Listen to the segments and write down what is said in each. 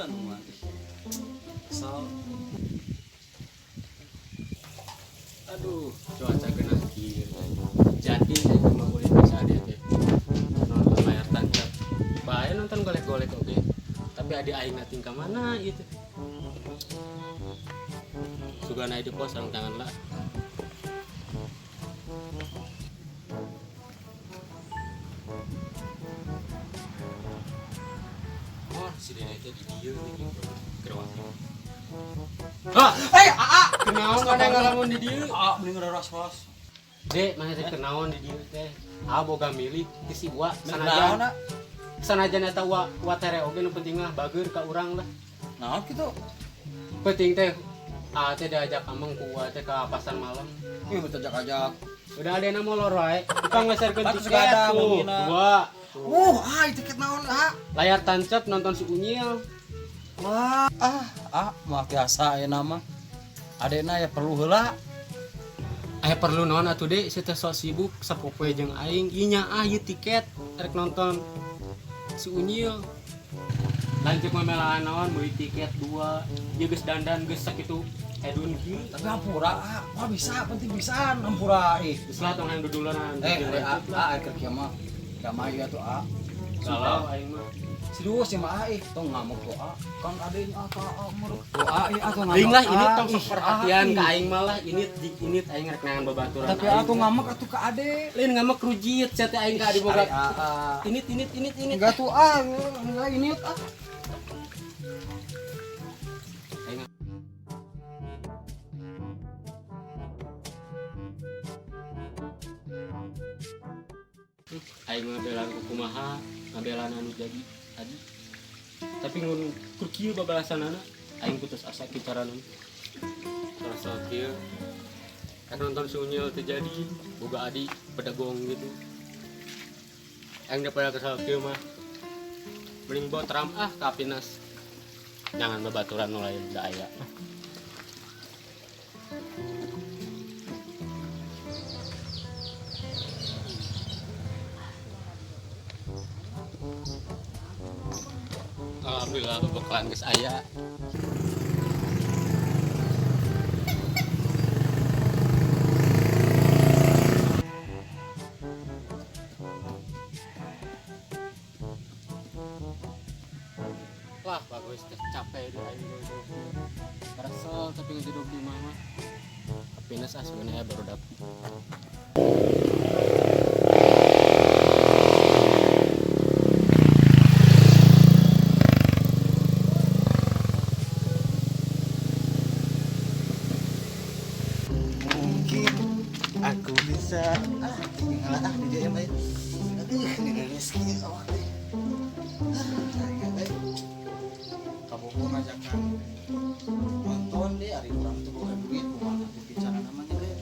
kan mah. So. Aduh, cuaca kena kieu. Jadi saya cuma boleh bisa dia teh. Nonton layar tancap. Bae nonton golek-golek oge. Tapi adi aing nating ka mana itu. Sugana di pos sareng tangan lah. Oh, si Dede teh di dieu nih. Kerawang. Ah, kenaon kada ngalamun di dieu? Mending ras-ras. Dek, mana teh kenaon di dieu teh? Boga milik ti si Wa Sanajan. sanajan eta wa tere oge nu penting mah bager ka urang lah. Naon kitu? Penting teh teh diajak ameng ku Wa teh ka pasar malam. Ih, ajak-ajak. Udah ada nama loro ae. Tukang ngeserkeun Atuh tiket segada, tuh. mungina. Dua. Tiket naon, Layar tancap nonton si Unyil. Wah, mah biasa aya nama. Adena ya perlu heula. Perlu naon atuh Dek, si teh sok sibuk sapopoe jeung aing. Inya ieu tiket rek nonton si Unyil. Lanjut memelaan naon meuli tiket 2. Ieu geus dandan geus sakitu edun kieu. Tapi hampura, mah bisa, penting pisan hampura Geus lah tong hayang dudulan. keur kieu mah. Kamah ieu tuh Galau aing mah. Serius ya mah tong ngamuk tuh kan adeung muruk. Ieu atuh ngamuk. Ling lah ini tong sok perhatian ka aing malah ini aing rek nangan babaturan. Tapi atuh ngamuk atuh ka ade. Lain ngamak rujit cat aing ka adi boga. Ini. Enggak tuh enggak ini Aing ngabelan kumaha, ngabelan anu jadi tadi. Tapi ngun kur kieu babalasanana aing putus asa kicaranan. Rasa kieu kan nonton si Unyil teh jadi boga adi pedagong gitu. Aing daripada kesal kieu mah mending bawa tram ka Pinas. Jangan babaturan nu lain da aya. Alhamdulillah bekalan geus aya. Wah, bagus teh capek di aing dulu. Resel tapi ngejuduk di mah. Happiness sebenarnya baru dapet. Aku bisa tinggal di dia baik. Aduh, ini rezeki awak deh. Kamu pun ajakan nonton deh, hari orang tuh bukan duit, bukan aku bicara namanya deh.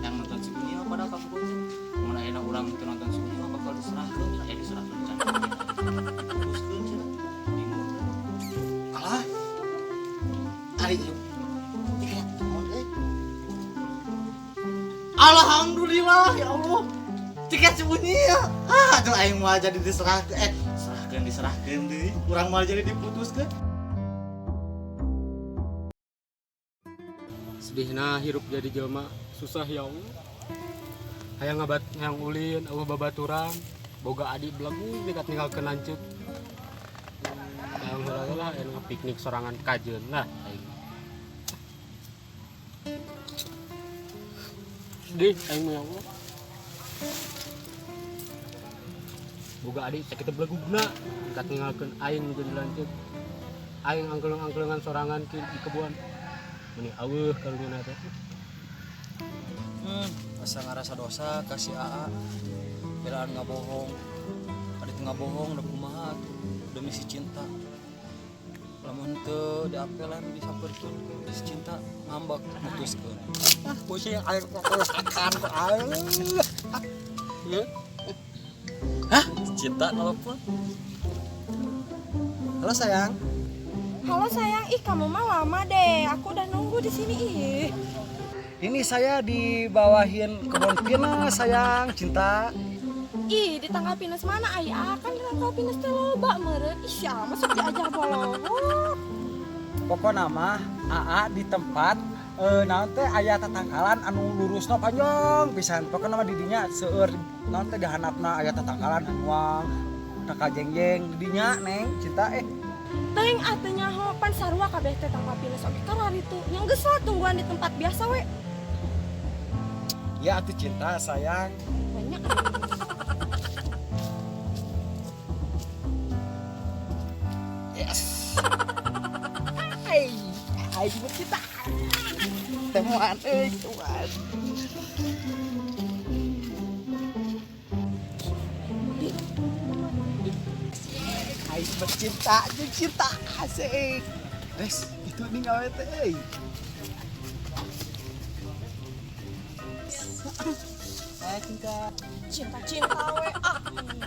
Yang nonton si Unyil pada kamu pun, mau enak orang itu nonton si Unyil apa kalau diserahkan, diserahkan cantik. Teruskan sih, bingung. Kalah, hari itu. Alhamdulillah ya Allah. Tiket semuanya ya. Aduh aing mah jadi diserahkeun deui. Urang mah jadi diputuskeun. Sedihna hirup jadi jelema susah ya Allah. Hayang ngabat hayang ulin eueuh babaturan, boga adi belagu dekat ninggalkeun lanceuk. Hayang heula lah anu piknik sorangan kajeun lah aing. Sedih aing mah ya Allah. Boga adi sakitu belegugna dekat ninggalkeun aing jadi lanceuk. Aing angkeung-angkeungan sorangan di kebun. Meni aweuh karunyana teh. Asa ngarasa dosa kasih AA. Belaan ngabohong. Adik ngabohong da kumaha tuh demi si cinta. Lamun teu diapelan disampeurkeun ke si cinta ngambek mutuskeun. Bocah yang air akan kok cinta nelpon. Halo sayang. Halo sayang, kamu mah lama deh. Aku udah nunggu di sini Ini saya dibawahin kebun pina sayang, cinta. Ih, di tanggal pinus mana ayah kan di tanggal pinus teh loba meureun. Ih, sia masuk diajar bolong. Pokoknya mah AA di tempat nanti aya tatangkalan anu lurusna panjang pisan. Pokoknya mah didinya seueur nanti dihanapna aya tatangkalan anuang kakajengjeng didinya neng cinta Teuing atuh nyaho pan sarua kabeh teh tanggal pinus oge keur itu. Yang geus lah tungguan di tempat biasa we. ya atuh cinta sayang. Banyak. Yes. Hai, hai kita. Temuan temuan. Hai bercinta, cinta asik. Res, itu nih gawe teh. Cinta. Cinta-cinta we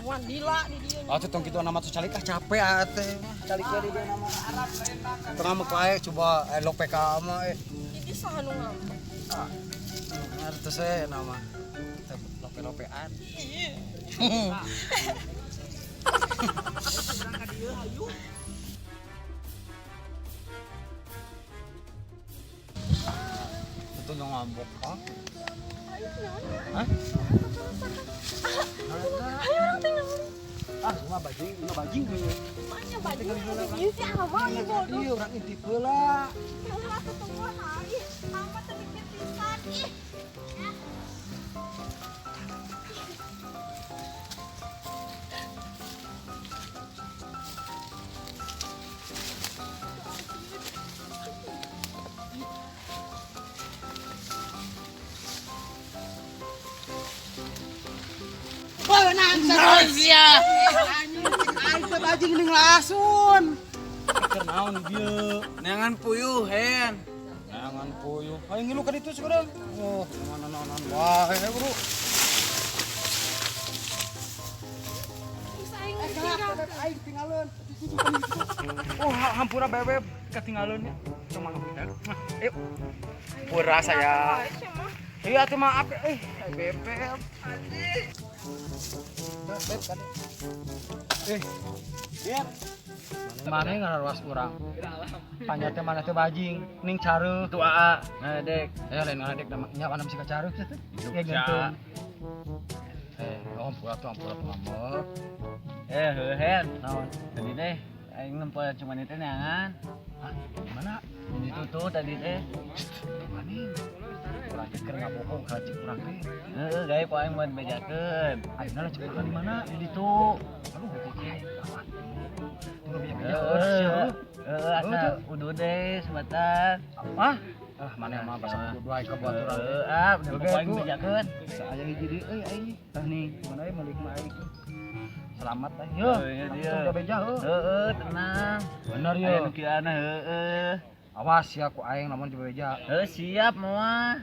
wan dila di dieu. Atuh tong kitu nama tuh calik capek teh. Calik di dia nama Arab enak. Tengah mah pae coba lope ka mah Ini saha nu ngambek. Artus nama lope-lopean. Itu yang ngambok Hah? Ayo orang tinggal. Cuma bajing gue. Mana baju ini sih apa ya bodoh. Iya, orang intip heula. Heula tuh tunggu hari. Mama teh mikir pisan ih. Aing bajing ning lasun. Keur naon dieu? Neangan puyuh hen. Jangan puyuh. Ayo ngilu ka ditu sekarang. Oh, mana wah, bro. Aing tinggalin. Oh, hampura bebek ketinggalan ya. Cuma kita. Ayo. Pura saya. Iya, tuh maaf. Bebek. Bebek kan. Lihat. Mana yang ngaruas urang? Tanya teh mana teh bajing, ning careuk. Itu AA. Ngadek. Lain ngadek namanya mana bisa careuk teh. Ya gentung. Ampura tuh ngambek. Hen. Naon? Tadi teh aing nempel cuma itu neangan. Hah? Mana? Itu tuh tadi teh. Maning. Urang teh keur ngabokong ka cik urang teh. Heeh, gawe ku aing buat bejakeun. Ayeuna lah cek urang di mana? Di ditu. Aduh, bokeh. Tunggu beja-beja. Heeh, asa udah deh sebentar. Ah, mana mah basa kudu aing ka buat urang. Heeh, udah Oke, ku aing Bu. bejakeun. Saya hiji deui aing. Tah nih, mana aya malik mah aing. Selamat tah. Yo, iya dia. Udah beja heuh. Heeh, tenang. Bener Aya ya. nu kiana heeh. Awas ya ku aing lamun di beja. Siap moal.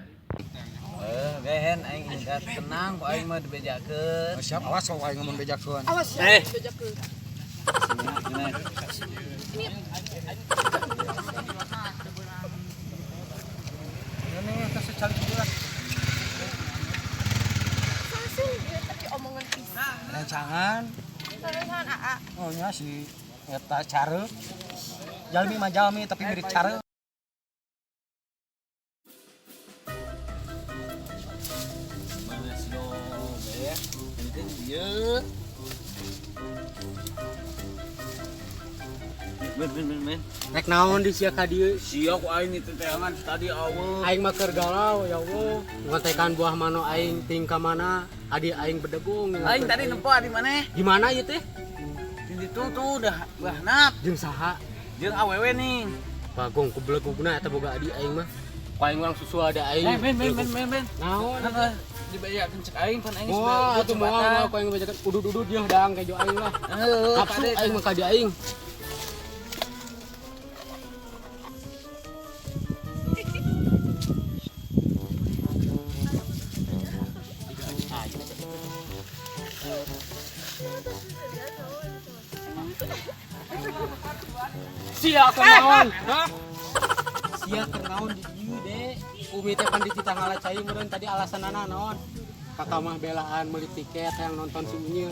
Gehen aing ingkat tenang ku aing mah dibejakeun. Siap, awas ku aing lamun bejakeun. Awas ya bejakeun. Ini tos calik dulu. Sasin ieu teh omongan pisan. Rencangan. Terusan AA. Oh nya si eta careuk. Jalmi mah jalmi tapi mirip careuk. Mana sih dong ya? Ini teh dia. Men. Rek naon di sia ka dieu? Sia ku aing itu teangan tadi awal. Aing mah keur galau ya Allah. Ngontekan buah mano aing ting ka mana? Adi aing bedebung. Aing tadi nempo di mana? Di mana ieu teh? Di ditu tuh udah bahnap. Jeung saha? Jeung awewe nih. Bagong ku belegugna eta boga adi aing mah. Ku aing urang susu ada aing. Men. Naon? Kenapa dibayakeun cek aing pan aing Wah, atuh moal ku aing bajakan udud-udud dia dang kejo aing lah. Heeh, Kapsu aing mah ka di aing. Sia kenaon? Hah? Sia kenaon di dieu, Dek. Umi teh pan di tanggal cai meureun tadi alasanana naon? kakak mah belaan beli tiket yang nonton si Unyil.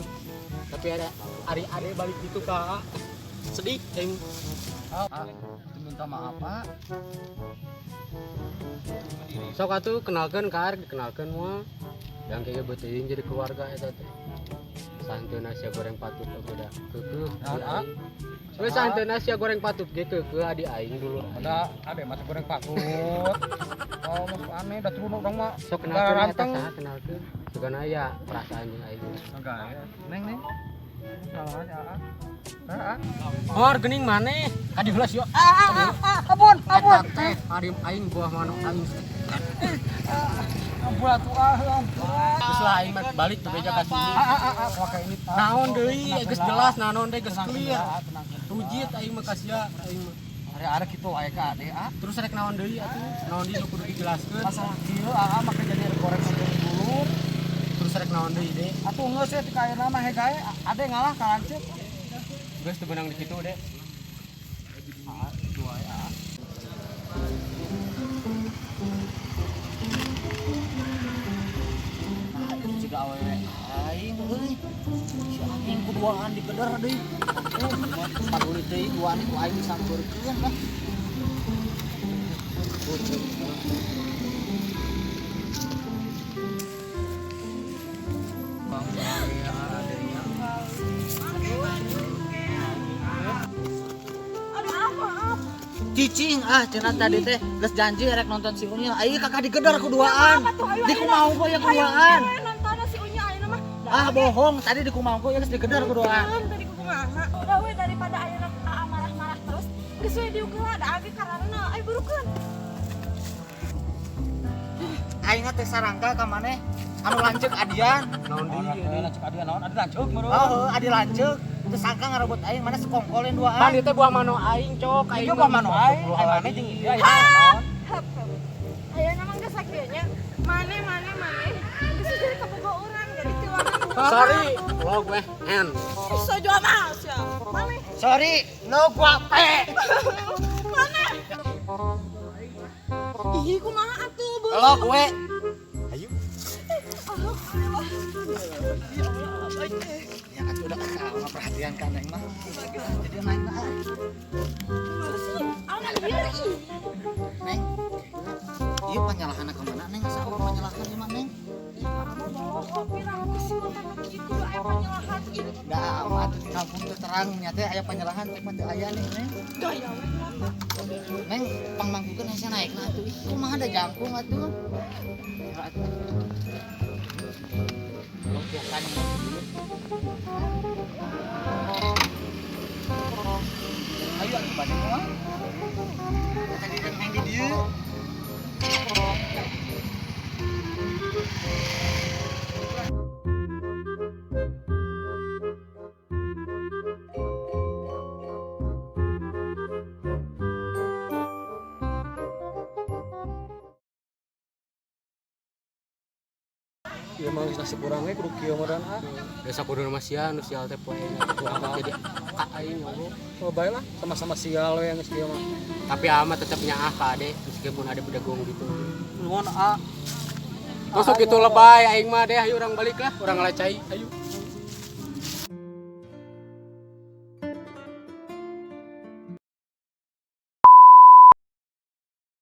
Tapi ada hari balik gitu kak. Sedih aing. Minta maaf Pak. Sok atuh kenalkeun dikenalkeun mah. Yang kayak beuteung jadi keluarga eta teh. Santeuna sia goreng patut udah keukeuh. Wes santeuna sia goreng patut ge keukeuh adi aing dulu. Ada mata goreng patut. Oh, mas aneh dah turun orang mah. Sok kenalkeun eta saha kenalkeun. Sugana aya perasaan jeung aing. Enggak ya. Neng. Salah aja. Hor geuning maneh? Kadi heula sio. Ampun. Eta teh ari aing buah manuk aing. Ampun atuh ampun. Terus lah aing balik teh beja ka sini. Pakai ini. Naon deui geus jelas naon teh geus clear. Rujit aing mah kasia aing mah. Are kitu aya ka ade Terus rek naon deui atuh? Naon deui nu kudu dijelaskeun. masalah kieu make jadi goreng sampai dulur. Terus rek naon deui deh? Atuh geus teh ka ayeuna mah hegae ade ngalah ka lanceuk. Geus teu beunang di kitu deh. Dua ya. Jika awewe aing euy. Si aing kuduaan digeder deui. Paduli deui duaan ku aing disampeurkeun lah. Aduh apa? Cicing cenah tadi teh geus janji rek nonton si Unyil. Aing kakak digeder kuduaan. Di kumaha gua ya kuduaan. Nonton si Unya ayeuna mah. Bohong, tadi di kumaha gua ya geus digeder kuduaan. Tadi kumaha? Udah we daripada ayeuna marah-marah terus. Geus we diugeula da age karana ai burukeun. Aing teh sarangka ka maneh anu lanceuk adian. Naon deui? Lanceuk ade naon ade lanceuk meureun. Oh, adi lanceuk. Terus sangka ngarobot aing mana sekongkolin Pan duaan. itu buah manuk aing cok Ieu mah manu aing maneh jeung ieu aya naon. Ayeuna mah geus sakieunya. Mane. Geus jadi kabogo urang jadi tiwangan. Sorry, lo gue N. Bisa jual mahal sia. Mane. Sorry, no gua pe. Mane. Ih, kumaha atuh, Bu? Lo gue. Ya atuh udah kakak perhatian ka neng mah. Jadi naik mah. Anak dia ih. Neng. Ieu panyalahan ka mana neng? Asa aku panyalahan ieu mah neng? Da amat di kampung teh terang nya teh aya panyalahan teh mah teu aya nih neng. Neng pangmangkukeun hese naikna atuh. Kumaha da jangkung atuh. Ya atuh. Lompokkan. Ayo atuh bade moal. Tadi neng di dieu. Ieu mah geus nasib urang we kudu kieu meureun Biasa kudu nama sia nu sial teh poenya kudu jadi kak aing Allah. Oh bae lah sama-sama sial we geus kieu mah. Tapi amat tetap nyaah ka ade meskipun ade bedagong gitu. Nuhun A. Masuk itu lebay aing mah deh ayo urang balik lah, urang lecai ayo.